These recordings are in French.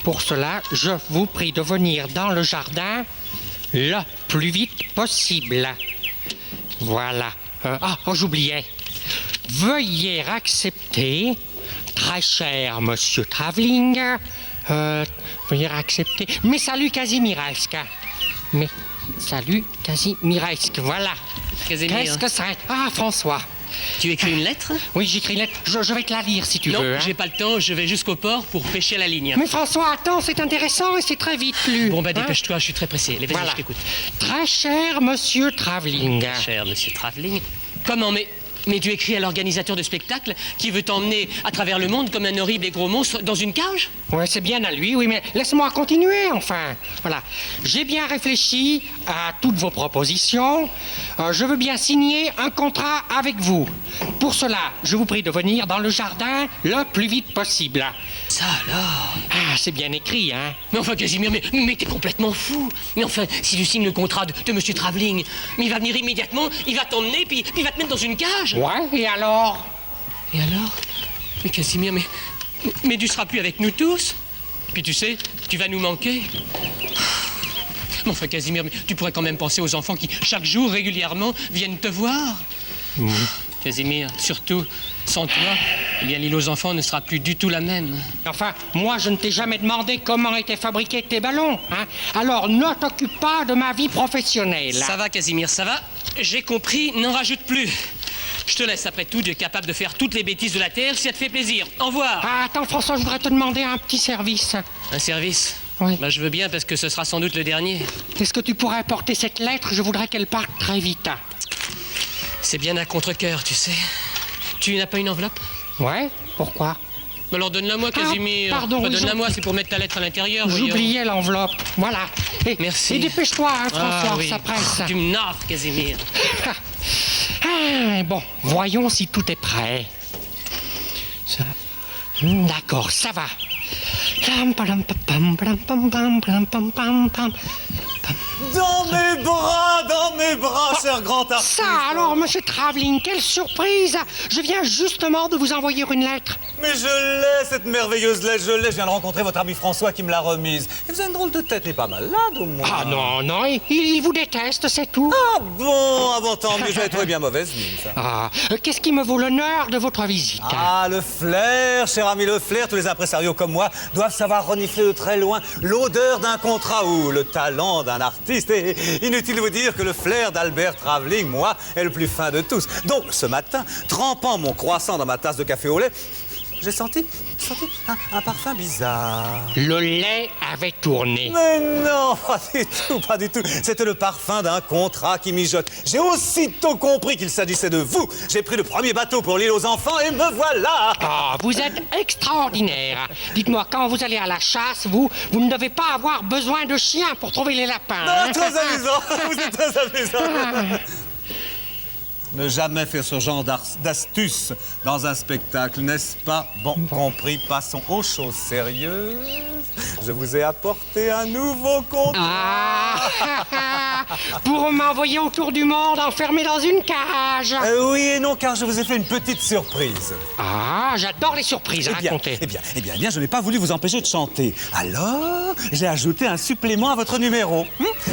Pour cela, je vous prie de venir dans le jardin le plus vite possible. Voilà. J'oubliais. Veuillez accepter, très cher monsieur Travelling, veuillez accepter mes saluts Kazimiersky. Mes saluts Kazimiersky, voilà. Casimir. Qu'est-ce que c'est? Ah, François. Tu écris une lettre? Oui, j'écris une lettre. Je vais te la lire si tu veux. Non, j'ai pas le temps, je vais jusqu'au port pour pêcher à la ligne. Mais François, attends, c'est intéressant et c'est très vite lu. Bon, dépêche-toi, je suis très pressé. Allez, vas-y, Voilà. je t'écoute. Très cher monsieur Travelling. Cher monsieur Travelling. Comment, mais tu écris à l'organisateur de spectacle qui veut t'emmener à travers le monde comme un horrible et gros monstre dans une cage? Ouais, c'est bien à lui, oui, mais laisse-moi continuer, enfin. Voilà. J'ai bien réfléchi à toutes vos propositions. Je veux bien signer un contrat avec vous. Pour cela, je vous prie de venir dans le jardin le plus vite possible. Ça alors? Ah, c'est bien écrit, hein. Mais enfin, Casimir, mais t'es complètement fou. Mais enfin, si tu signes le contrat de monsieur Travelling, mais il va venir immédiatement, il va t'emmener, puis il va te mettre dans une cage. Ouais, et alors? Et alors? Mais Casimir, mais tu seras plus avec nous tous. Puis tu sais, tu vas nous manquer. Mais enfin, Casimir, mais tu pourrais quand même penser aux enfants qui, chaque jour, régulièrement, viennent te voir. Casimir, surtout, sans toi, eh bien, l'île aux enfants ne sera plus du tout la même. Enfin, moi, je ne t'ai jamais demandé comment étaient fabriqués tes ballons, hein. Alors, ne t'occupe pas de ma vie professionnelle. Ça va, Casimir, ça va. J'ai compris, n'en rajoute plus. Je te laisse, après tout, tu es capable de faire toutes les bêtises de la Terre si ça te fait plaisir. Au revoir. Ah, attends, François, je voudrais te demander un petit service. Un service? Oui. Je veux bien parce que ce sera sans doute le dernier. Est-ce que tu pourrais porter cette lettre? Je voudrais qu'elle parte très vite. C'est bien à contre-cœur, tu sais. Tu n'as pas une enveloppe? Ouais, pourquoi? Alors donne-la-moi, Casimir. pardon, Donne-la-moi, c'est pour mettre ta lettre à l'intérieur. voyons. J'oubliais l'enveloppe. Voilà. Merci. Et dépêche-toi, hein, François, oui. ça presse. Tu me narres, Casimir. Bon, voyons si tout est prêt. Ça... D'accord, ça va. Dans mes bras, cher grand artiste. Ça alors, monsieur Travelling, quelle surprise! Je viens justement de vous envoyer une lettre. Mais je l'ai, cette merveilleuse lettre, je l'ai. Je viens de rencontrer votre ami François qui me l'a remise. Et vous avez une drôle de tête, et pas malade au moins. Ah non, il vous déteste, c'est tout. Ah bon, tant mieux, j'avais trouvé bien mauvaise mine, ça. Ah, qu'est-ce qui me vaut l'honneur de votre visite? Ah, le flair, cher ami, le flair. Tous les impresarios comme moi doivent savoir renifler de très loin l'odeur d'un contrat ou le talent d'un artiste. Et inutile de vous dire que le flair d'Albert Travelling, moi, est le plus fin de tous. Donc, ce matin, trempant mon croissant dans ma tasse de café au lait, j'ai senti un parfum bizarre. Le lait avait tourné. Mais non, pas du tout. C'était le parfum d'un contrat qui mijote. J'ai aussitôt compris qu'il s'agissait de vous. J'ai pris le premier bateau pour l'île aux enfants et me voilà. Ah, vous êtes extraordinaire. Dites-moi, quand vous allez à la chasse, vous ne devez pas avoir besoin de chiens pour trouver les lapins. Ah, hein? très amusant. Vous êtes très amusant. Ne jamais faire ce genre d'astuce dans un spectacle, n'est-ce pas? Bon, compris, passons aux choses sérieuses. Je vous ai apporté un nouveau contrat. Ah, pour m'envoyer autour du monde enfermé dans une cage. Oui et non, car je vous ai fait une petite surprise. Ah, j'adore les surprises, racontez. Eh bien, je n'ai pas voulu vous empêcher de chanter. Alors, j'ai ajouté un supplément à votre numéro.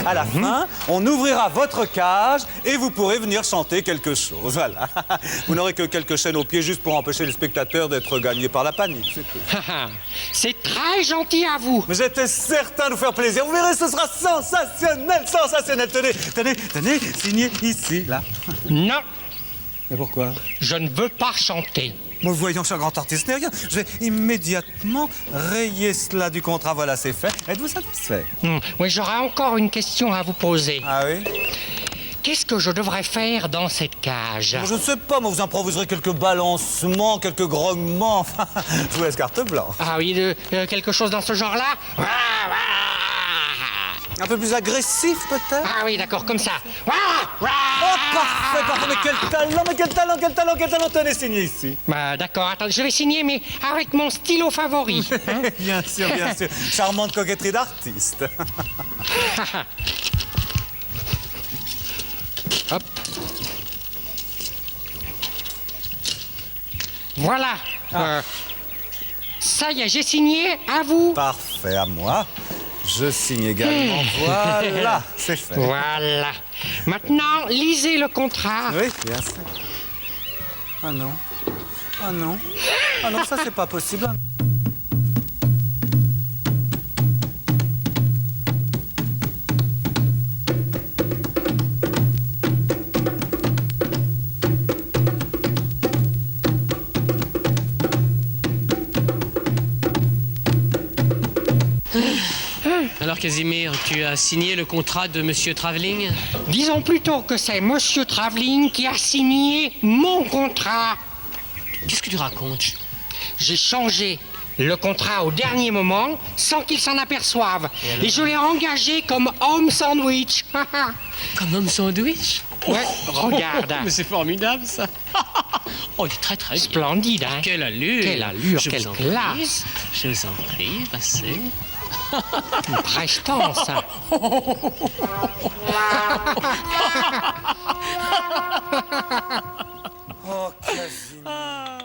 À la fin, on ouvrira votre cage et vous pourrez venir chanter quelque chose. Voilà. Vous n'aurez que quelques chaînes aux pieds juste pour empêcher les spectateurs d'être gagnés par la panique, c'est tout. C'est très gentil à vous. Mais j'étais certain de vous faire plaisir. Vous verrez, ce sera sensationnel, sensationnel. Tenez, signez ici, là. Non, Mais pourquoi? je ne veux pas chanter. Moi, voyons, cher grand artiste, n'est rien. Je vais immédiatement rayer cela du contrat. Voilà, c'est fait. Êtes-vous satisfait? Oui, j'aurais encore une question à vous poser. Ah oui? Qu'est-ce que je devrais faire dans cette cage? Je ne sais pas, moi, vous improviserez quelques balancements, quelques grognements. Enfin, je vous laisse carte blanche. Ah oui, quelque chose dans ce genre-là? Un peu plus agressif, peut-être? Ah oui, d'accord, comme ça. Oh, parfait, mais quel talent, tenez, signez ici. Bah, d'accord, attends, je vais signer, mais avec mon stylo favori. Hein? Bien sûr. Charmante coquetterie d'artiste. Hop. Voilà, Ça y est, j'ai signé, à vous. Parfait, à moi. Je signe également. Voilà, c'est fait. Voilà. Maintenant, lisez le contrat. Oui, bien sûr. Ah non. Ah non. Ah non, ça c'est pas possible. Alors, Casimir, tu as signé le contrat de Monsieur Travelling? Disons plutôt que c'est Monsieur Travelling qui a signé mon contrat. Qu'est-ce que tu racontes? J'ai changé le contrat au dernier moment sans qu'il s'en aperçoive. Et je l'ai engagé comme homme sandwich. Comme homme sandwich? Ouais, regarde. Mais c'est formidable, ça. Oh, il est très, très bien. Splendide, hein? Quelle allure! Quelle allure, Je quelle vous en prie. classe. Je vous en prie, passez. Une prestance. Oh, Casimir.